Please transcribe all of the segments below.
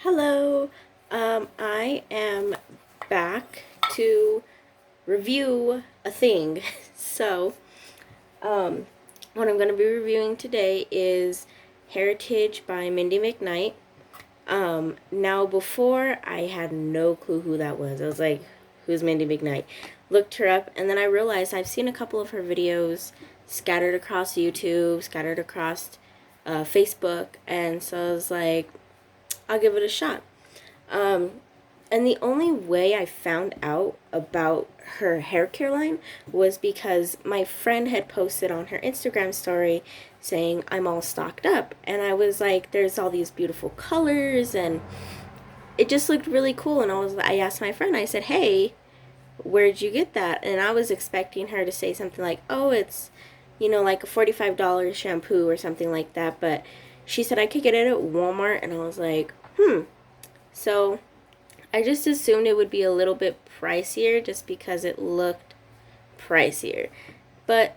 Hello, I am back to review a thing. So, what I'm going to be reviewing today is Heritage by Mindy McKnight. Now before I had no clue who that was. I was like, who's Mindy McKnight? Looked her up, and then I realized I've seen a couple of her videos scattered across YouTube, scattered across Facebook, and so I was like, I'll give it a shot. Um, and the only way I found out about her hair care line was because my friend had posted on her Instagram story saying, I'm all stocked up. And I was like, there's all these beautiful colors and it just looked really cool. And I asked my friend, I said, hey, where'd you get that? And I was expecting her to say something like, oh, it's, like a $45 shampoo or something like that. But she said I could get it at Walmart. And I was like, So I just assumed it would be a little bit pricier just because it looked pricier. But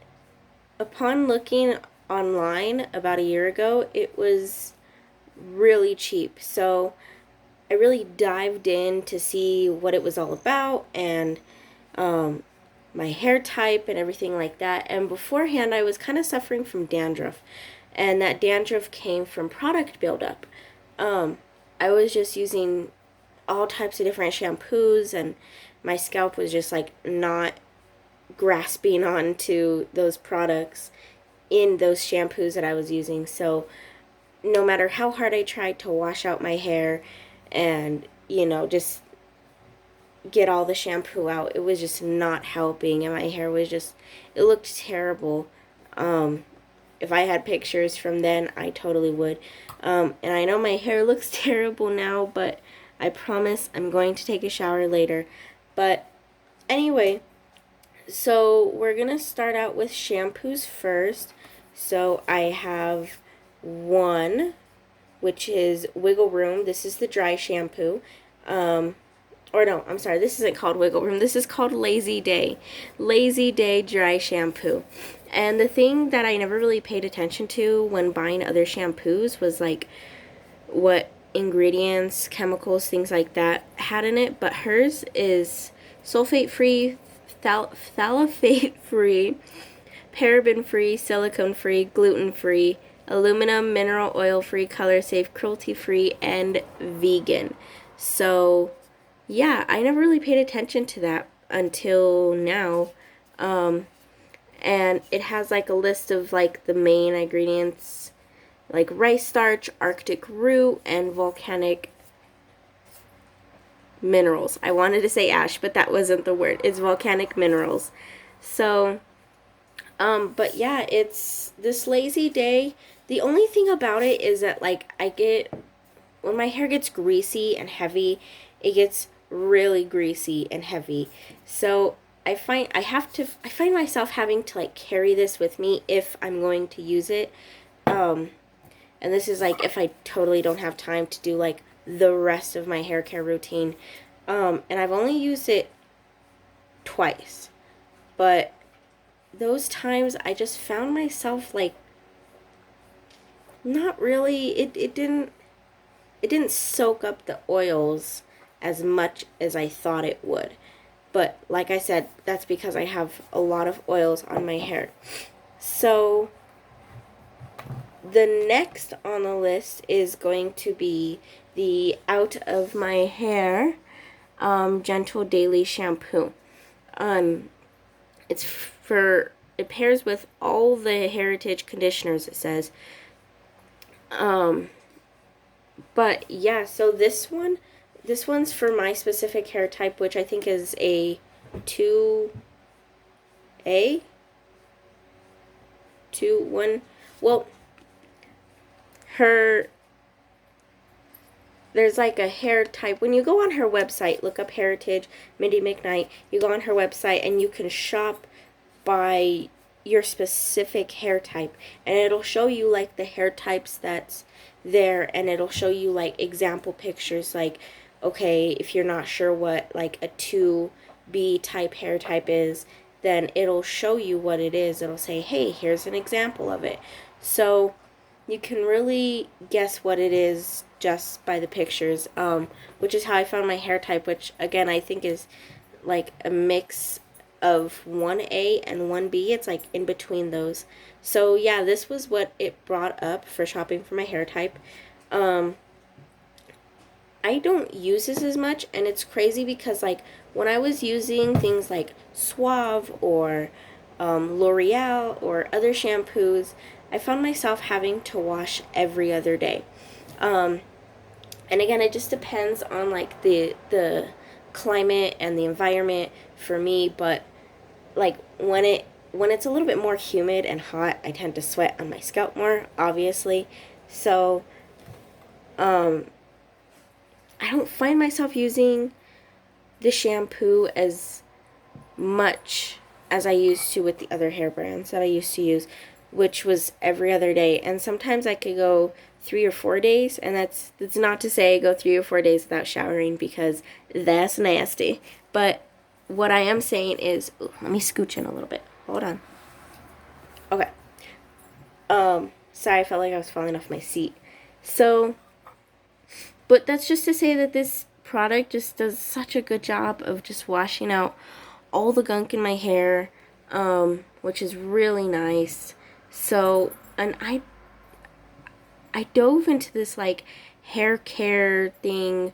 upon looking online about a year ago, it was really cheap. So I really dived in to see what it was all about and my hair type and everything like that. And beforehand, I was kind of suffering from dandruff. And that dandruff came from product buildup. I was just using all types of different shampoos and my scalp was just like not grasping onto those products in those shampoos that I was using. So no matter how hard I tried to wash out my hair and just get all the shampoo out, it was just not helping and my hair was just, it looked terrible. If I had pictures from then, I totally would. And I know my hair looks terrible now, but I promise I'm going to take a shower later. But anyway, so we're going to start out with shampoos first. So I have one, which is Wiggle Room. This is the dry shampoo. Or no, I'm sorry, this isn't called Wiggle Room. This is called Lazy Day. Lazy Day Dry Shampoo. And the thing that I never really paid attention to when buying other shampoos was like what ingredients, chemicals, things like that had in it. But hers is sulfate-free, phthalate-free, paraben-free, silicone-free, gluten-free, aluminum, mineral oil-free, color-safe, cruelty-free, and vegan. So yeah, I never really paid attention to that until now. And it has like a list of like the main ingredients like rice starch, Arctic root, and volcanic minerals. I wanted to say ash, but that wasn't the word. It's volcanic minerals. So, but yeah, it's this Lazy Day. The only thing about it is that like when my hair gets greasy and heavy, it gets really greasy and heavy. So I find myself having to like carry this with me if I'm going to use it. And this is like if I totally don't have time to do like the rest of my hair care routine. And I've only used it twice. But those times I just found myself like not really, it didn't soak up the oils as much as I thought it would. But like I said, that's because I have a lot of oils on my hair. So the next on the list is going to be the Out of My Hair Gentle Daily Shampoo. It pairs with all the Hairitage conditioners, it says. But yeah, so this one's for my specific hair type, which I think is a 2A? 1. Well, there's like a hair type. When you go on her website, look up Hairitage, Mindy McKnight, you go on her website and you can shop by your specific hair type. And it'll show you like the hair types that's there, and it'll show you like example pictures like, okay, if you're not sure what like a 2B type hair type is, then it'll show you what it is. It'll say, hey, here's an example of it. So you can really guess what it is just by the pictures, which is how I found my hair type, which again I think is like a mix of 1A and 1B. It's like in between those. So yeah, this was what it brought up for shopping for my hair type. I don't use this as much, and it's crazy because like when I was using things like Suave or L'Oreal or other shampoos, I found myself having to wash every other day. And again, it just depends on like the climate and the environment for me, but like when it's a little bit more humid and hot, I tend to sweat on my scalp more, obviously. So I don't find myself using the shampoo as much as I used to with the other hair brands that I used to use, which was every other day. And sometimes I could go 3 or 4 days, and that's not to say I go 3 or 4 days without showering, because that's nasty. But what I am saying is, ooh, let me scooch in a little bit. Hold on. Okay. Sorry, I felt like I was falling off my seat. So, but that's just to say that this product just does such a good job of just washing out all the gunk in my hair, which is really nice. So, and I dove into this like hair care thing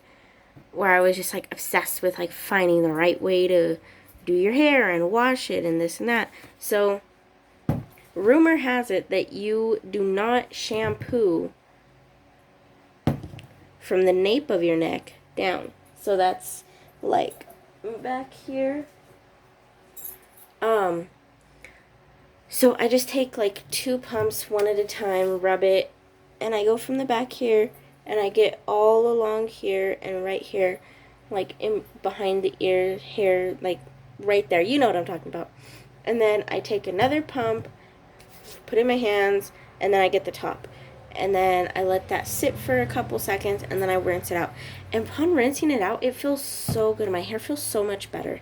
where I was just like obsessed with like finding the right way to do your hair and wash it and this and that. So rumor has it that you do not shampoo from the nape of your neck down. So that's like back here. So I just take like 2 pumps one at a time, rub it, and I go from the back here, and I get all along here and right here, like in behind the ear hair, like right there. You know what I'm talking about. And then I take another pump, put it in my hands, and then I get the top. And then I let that sit for a couple seconds, and then I rinse it out. And upon rinsing it out, it feels so good. My hair feels so much better.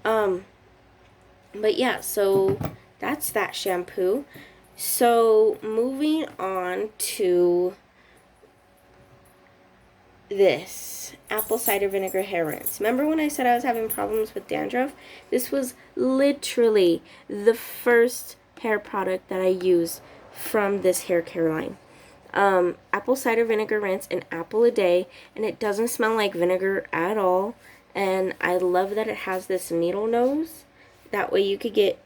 But yeah, so that's that shampoo. So moving on to this apple cider vinegar hair rinse. Remember when I said I was having problems with dandruff? This was literally the first hair product that I used from this hair care line. Apple cider vinegar rinse, an apple a day, and it doesn't smell like vinegar at all. And I love that it has this needle nose. That way you could get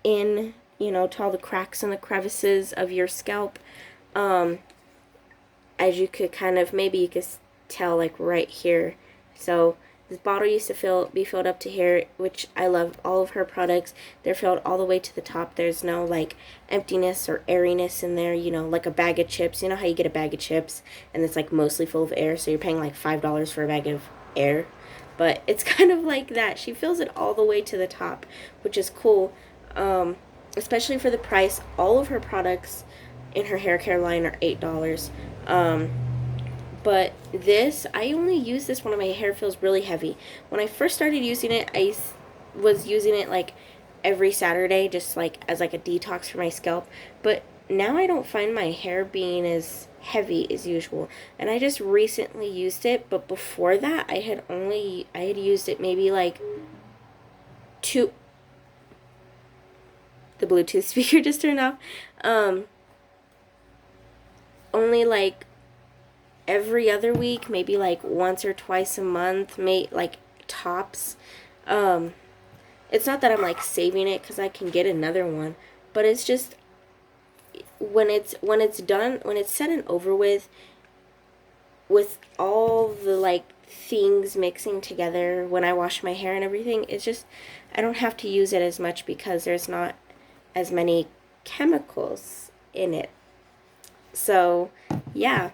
in, you know, to all the cracks and the crevices of your scalp. As you could kind of, maybe you could tell like right here. So this bottle used to be filled up to here, which I love. All of her products, they're filled all the way to the top. There's no like emptiness or airiness in there, you know, like a bag of chips. You know how you get a bag of chips and it's like mostly full of air, so you're paying like $5 for a bag of air. But it's kind of like that. She fills it all the way to the top, which is cool, especially for the price. All of her products in her hair care line are $8. But this, I only use this when my hair feels really heavy. When I first started using it, I was using it like every Saturday, just like as like a detox for my scalp. But now I don't find my hair being as heavy as usual. And I just recently used it, but before that I had used it maybe like the Bluetooth speaker just turned off. Only like every other week, maybe like once or twice a month, like tops. It's not that I'm like saving it because I can get another one, but it's just when it's done, when it's said and over with all the like things mixing together when I wash my hair and everything, it's just I don't have to use it as much because there's not as many chemicals in it. So yeah.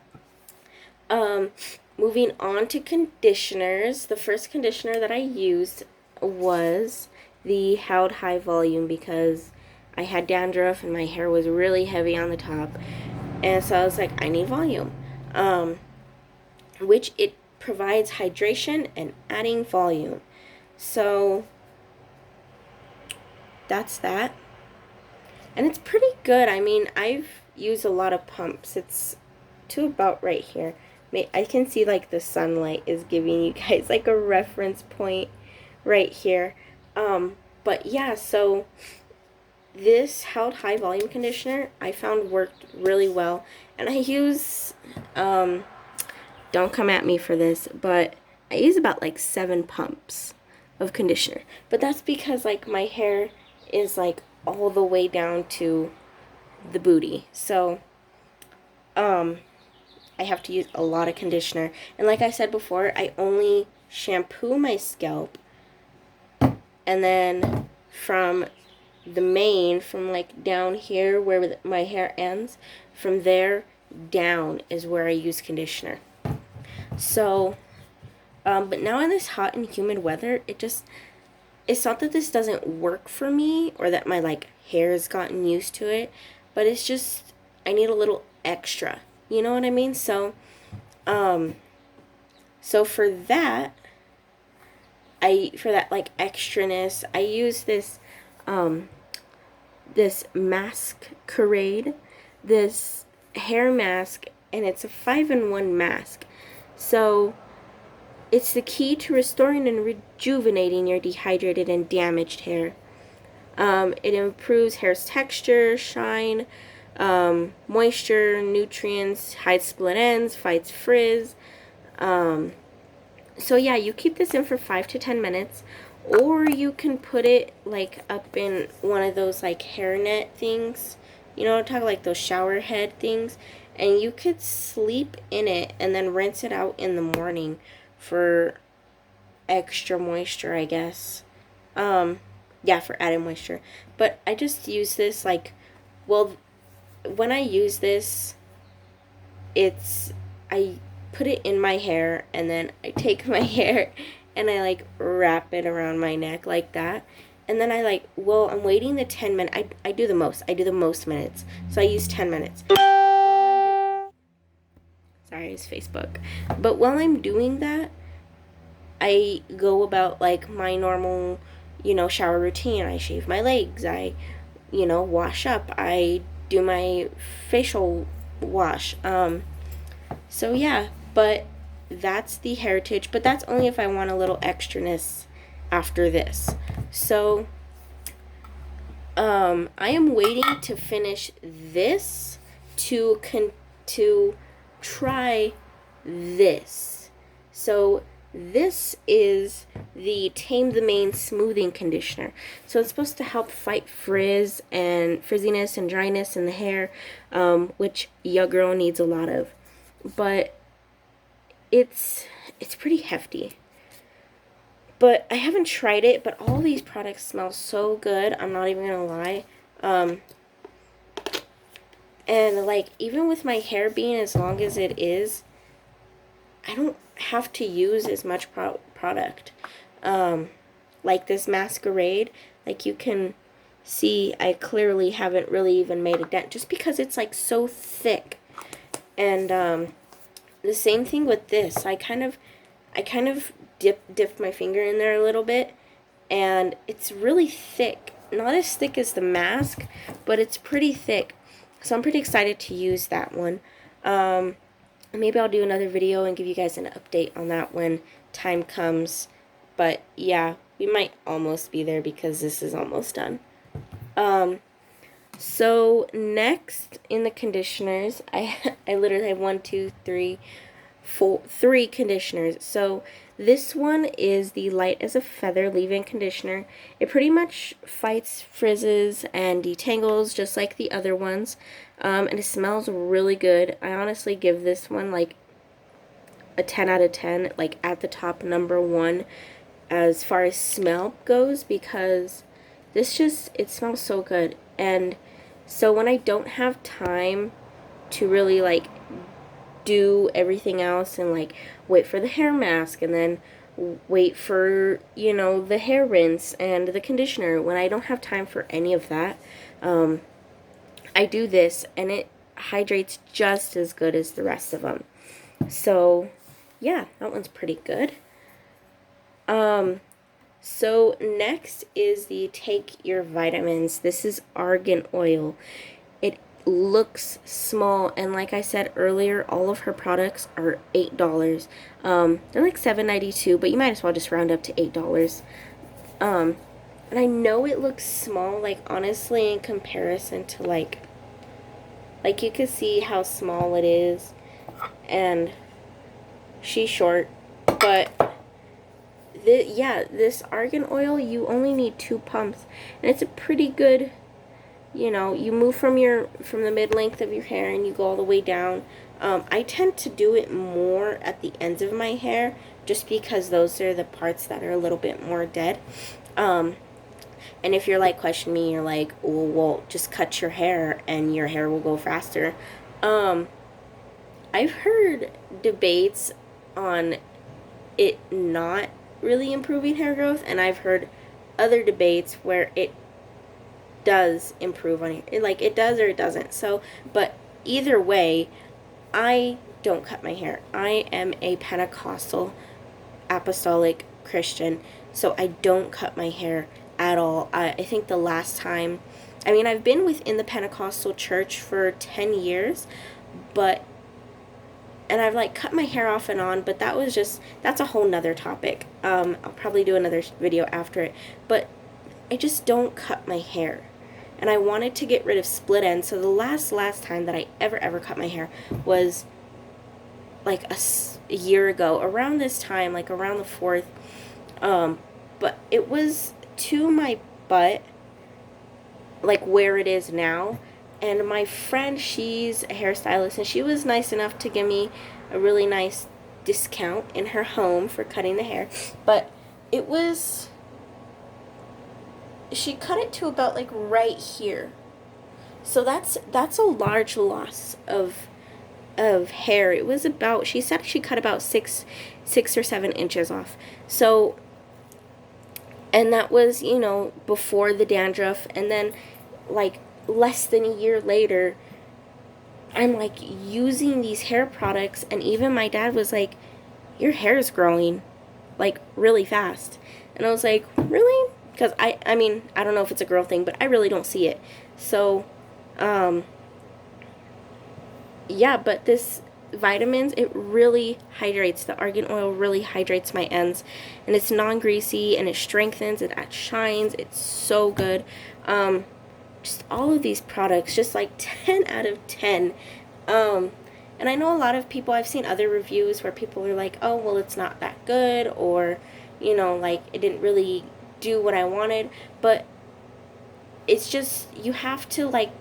Moving on to conditioners. The first conditioner that I used was the Held High Volume because I had dandruff and my hair was really heavy on the top. And so I was like, I need volume. Which it provides hydration and adding volume. So that's that. And it's pretty good. I mean, I've use a lot of pumps. It's to about right here. I can see like the sunlight is giving you guys like a reference point right here. But yeah, so this Held High Volume Conditioner I found worked really well. And I use, don't come at me for this, but I use about like 7 pumps of conditioner. But that's because like my hair is like all the way down to the booty. So, I have to use a lot of conditioner. And like I said before, I only shampoo my scalp. And then from the mane, from like down here where my hair ends, from there down is where I use conditioner. So, but now in this hot and humid weather, it's not that this doesn't work for me or that my like hair has gotten used to it, but it's just, I need a little extra. You know what I mean? So, so for that like extraness, I use this, this Masquerade, this hair mask, and it's a 5-in-1 mask. So it's the key to restoring and rejuvenating your dehydrated and damaged hair. It improves hair's texture, shine, moisture, nutrients, hides split ends, fights frizz. So yeah, you keep this in for 5 to 10 minutes, or you can put it like up in one of those like hairnet things, you know what I'm talking, like those shower head things, and you could sleep in it and then rinse it out in the morning for extra moisture, I guess. Yeah, for added moisture. But I just use this like, well, when I use this, I put it in my hair, and then I take my hair and I like wrap it around my neck like that. And then I like, well, I'm waiting the 10 minutes. I do the most. I do the most minutes. So I use 10 minutes. Sorry, it's Facebook. But while I'm doing that, I go about like my normal, shower routine. I shave my legs. I, wash up. I do my facial wash. So yeah, but that's the Hairitage, but that's only if I want a little extraness after this. So, I am waiting to finish this to try this. So this is the Tame the Mane Smoothing Conditioner. So it's supposed to help fight frizz and frizziness and dryness in the hair, which your girl needs a lot of. But it's pretty hefty. But I haven't tried it, but all these products smell so good, I'm not even gonna lie. And like, even with my hair being as long as it is, I don't have to use as much product. Like this Masquerade, like you can see, I clearly haven't really even made a dent, just because it's like so thick. And the same thing with this. I kind of dip my finger in there a little bit, and it's really thick. Not as thick as the mask, but it's pretty thick. So I'm pretty excited to use that one. Maybe I'll do another video and give you guys an update on that when time comes. But yeah, we might almost be there because this is almost done. So next in the conditioners, I literally have 3 conditioners. So this one is the Light as a Feather leave-in conditioner. It pretty much fights frizzes and detangles just like the other ones. And it smells really good. I honestly give this one like a 10 out of 10, like at the top, number 1 as far as smell goes, because this it smells so good. And so when I don't have time to really like do everything else and like wait for the hair mask and then wait for, the hair rinse and the conditioner, when I don't have time for any of that, I do this, and it hydrates just as good as the rest of them. So yeah, that one's pretty good. So next is the Take Your Vitamins. This is argan oil. It looks small, and like I said earlier, all of her products are $8. They're like $7.92, but you might as well just round up to $8. And I know it looks small, like honestly in comparison to like you can see how small it is, and she's short, but this argan oil, you only need 2 pumps, and it's a pretty good, you know, you move from the mid length of your hair and you go all the way down. I tend to do it more at the ends of my hair, just because those are the parts that are a little bit more dead. And if you're like questioning me, you're like, oh, well, just cut your hair and your hair will go faster. I've heard debates on it not really improving hair growth, and I've heard other debates where it does improve on it. Like, it does or it doesn't. So, but either way, I don't cut my hair. I am a Pentecostal apostolic Christian, so I don't cut my hair at all. I think the last time, I mean, I've been within the Pentecostal church for 10 years, and I've like cut my hair off and on, but that's a whole nother topic. I'll probably do another video after it, but I just don't cut my hair. And I wanted to get rid of split ends, so the last time that I ever cut my hair was like a year ago, around this time, like around the 4th. But it was to my butt, like where it is now. And my friend, she's a hairstylist, and she was nice enough to give me a really nice discount in her home for cutting the hair. But it was, she cut it to about like right here. So that's a large loss of hair. It was about, she said she cut about 6 or 7 inches off. So, and that was, you know, before the dandruff. And then like less than a year later, I'm like using these hair products, and even my dad was like, your hair is growing like really fast. And I was like, really? Because I mean, I don't know if it's a girl thing, but I really don't see it. So yeah, but this vitamins, it really hydrates. The argan oil really hydrates my ends, and it's non-greasy, and it strengthens, it shines. It's so good. Just all of these products, just like 10 out of 10. And I know a lot of people, I've seen other reviews where people are like, oh, well, it's not that good, or, you know, like, it didn't really do what I wanted. But it's just, you have to, like,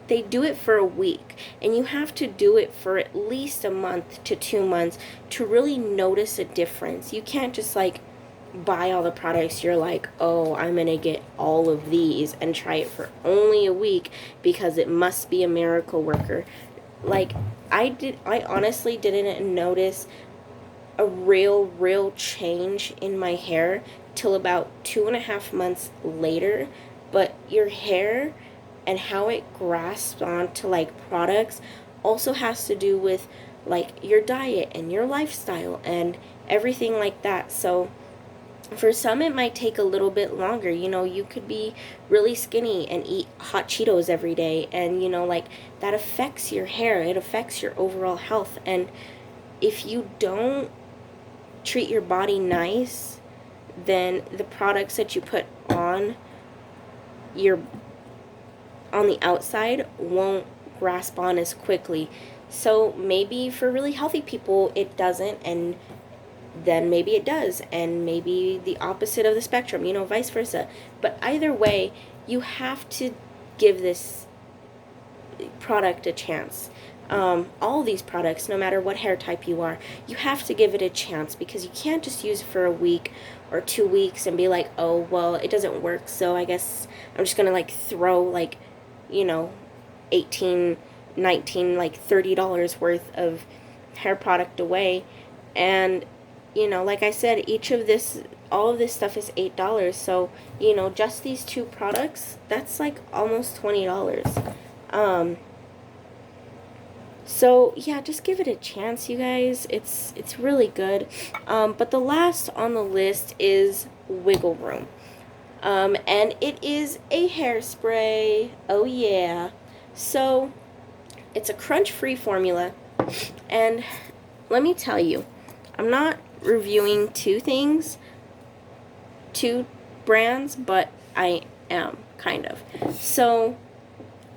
they do it for a week, and you have to do it for at least a month to 2 months to really notice a difference. You can't just, like, buy all the products, you're like, oh, I'm gonna get all of these and try it for only a week because it must be a miracle worker. Like, I honestly didn't notice a real change in my hair till about 2.5 months later. But your hair and how it grasps onto like products also has to do with like your diet and your lifestyle and everything like that. So for some, it might take a little bit longer. You know, you could be really skinny and eat hot Cheetos every day, and, you know, like, that affects your hair. It affects your overall health. And if you don't treat your body nice, then the products that you put on the outside won't grasp on as quickly. So maybe for really healthy people, it doesn't, and then maybe it does, and maybe the opposite of the spectrum, you know, vice versa. But either way, you have to give this product a chance. All these products, no matter what hair type you are, you have to give it a chance, because you can't just use it for a week or 2 weeks and be like, oh, well, it doesn't work, so I guess I'm just gonna like throw like, you know, $18, $19, like $30 worth of hair product away. And, you know, like I said, all of this stuff is $8. So, you know, just these 2 products, that's like almost $20. So yeah, just give it a chance, you guys. It's really good. But the last on the list is Wiggle Room. And it is a hairspray. Oh yeah. So It's a crunch-free formula, and let me tell you, I'm not reviewing two brands, but I am, kind of. So,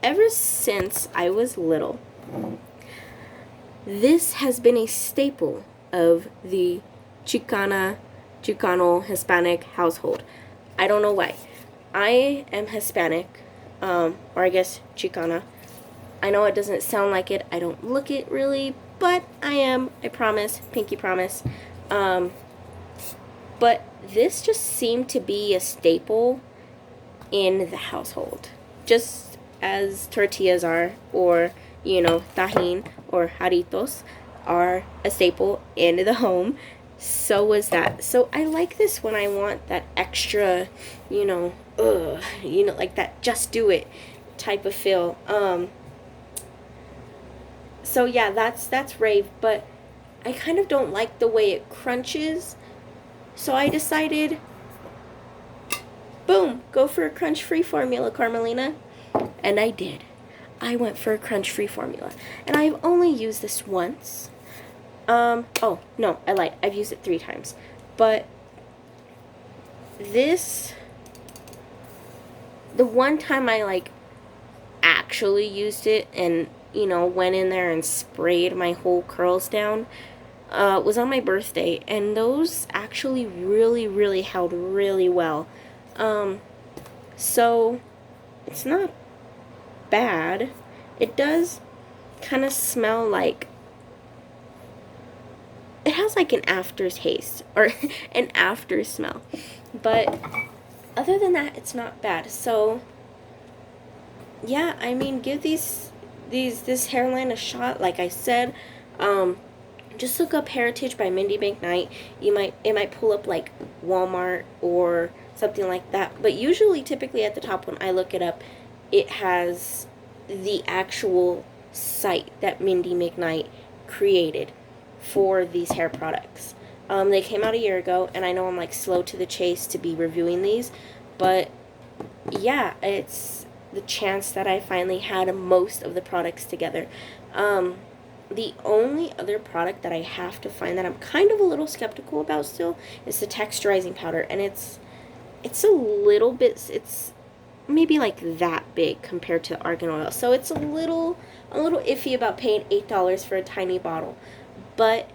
ever since I was little, this has been a staple of the Chicano Hispanic household. I don't know why. I am Hispanic, or I guess Chicana. I know it doesn't sound like it. I don't look it really, but I am. I promise. Pinky promise. But this just seemed to be a staple in the household. Just as tortillas are, or, tajín or jarritos are a staple in the home, so was that. So I like this when I want that extra, like that just do it type of feel. So yeah, that's rave, but I kind of don't like the way it crunches. So I decided, boom, go for a crunch-free formula, Carmelina. And I did. I went for a crunch-free formula. And I've only used this once. Oh, no, I lied. I've used it 3 times. But this, the one time I, actually used it and, went in there and sprayed my whole curls down, was on my birthday. And those actually really, really held really well. So, it's not bad. It does kind of smell like, it has like an aftertaste or an after smell, but other than that, it's not bad. So yeah, I mean, give this hairline a shot. Like I said, just look up Hairitage by Mindy McKnight. It might pull up like Walmart or something like that, but usually typically at the top when I look it up, it has the actual site that Mindy McKnight created for these hair products. They came out a year ago, and I know I'm slow to the chase to be reviewing these, but yeah, it's the chance that I finally had most of the products together. The only other product that I have to find that I'm kind of a little skeptical about still is the texturizing powder, and it's a little bit, it's maybe that big compared to argan oil. So it's a little iffy about paying $8 for a tiny bottle. But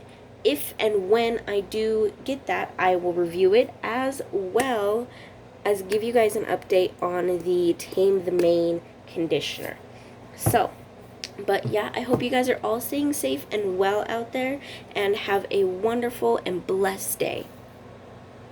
if and when I do get that, I will review it as well as give you guys an update on the Tame the Mane conditioner. So, but yeah, I hope you guys are all staying safe and well out there and have a wonderful and blessed day.